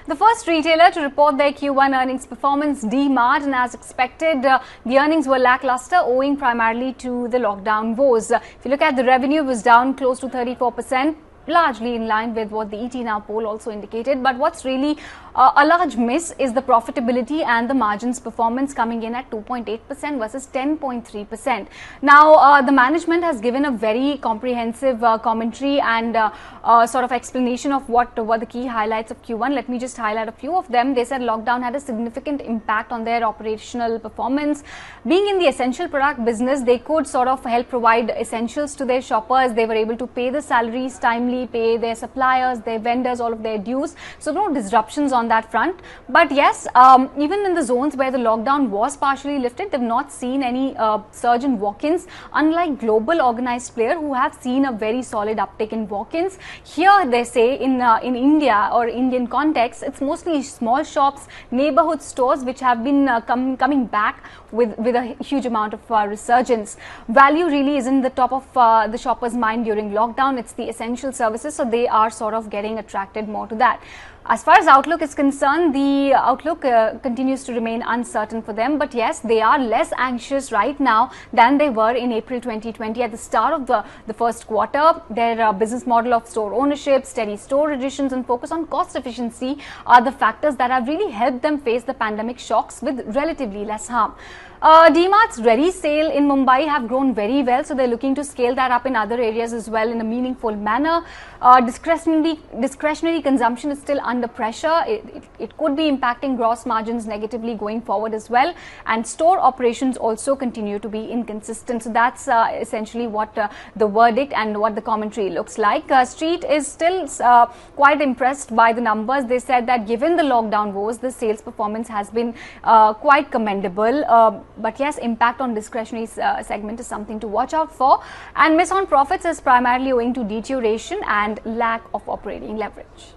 The first retailer to report their Q1 earnings performance, DMart, and as expected, the earnings were lackluster owing primarily to the lockdown woes. If you look at the revenue, it was down close to 34%. Largely in line with what the ET Now poll also indicated. But what's really a large miss is the profitability and the margins performance coming in at 2.8% versus 10.3%. Now, the management has given a very comprehensive commentary and sort of explanation of what were the key highlights of Q1. Let me just highlight a few of them. They said lockdown had a significant impact on their operational performance. Being in the essential product business, they could sort of help provide essentials to their shoppers. They were able to pay the salaries timely, pay their suppliers, their vendors, all of their dues. So no disruptions on that front. But yes, even in the zones where the lockdown was partially lifted, they've not seen any surge in walk-ins, unlike global organized players who have seen a very solid uptick in walk-ins. Here they say in India or Indian context, it's mostly small shops, neighborhood stores which have been coming back with a huge amount of resurgence. Value really isn't the top of the shopper's mind during lockdown. It's the essential services, so they are sort of getting attracted more to that. As far as outlook is concerned, the outlook continues to remain uncertain for them. But yes, they are less anxious right now than they were in April 2020 at the start of the first quarter. Their business model of store ownership, steady store additions and focus on cost efficiency are the factors that have really helped them face the pandemic shocks with relatively less harm. DMart's Ready sale in Mumbai have grown very well, so they're looking to scale that up in other areas as well in a meaningful manner. Discretionary consumption is still under pressure. It could be impacting gross margins negatively going forward as well, and store operations also continue to be inconsistent. So that's essentially what the verdict and what the commentary looks like. Street is still quite impressed by the numbers. They said that given the lockdown woes, the sales performance has been quite commendable. But yes, impact on discretionary segment is something to watch out for. And miss on profits is primarily owing to deterioration and lack of operating leverage.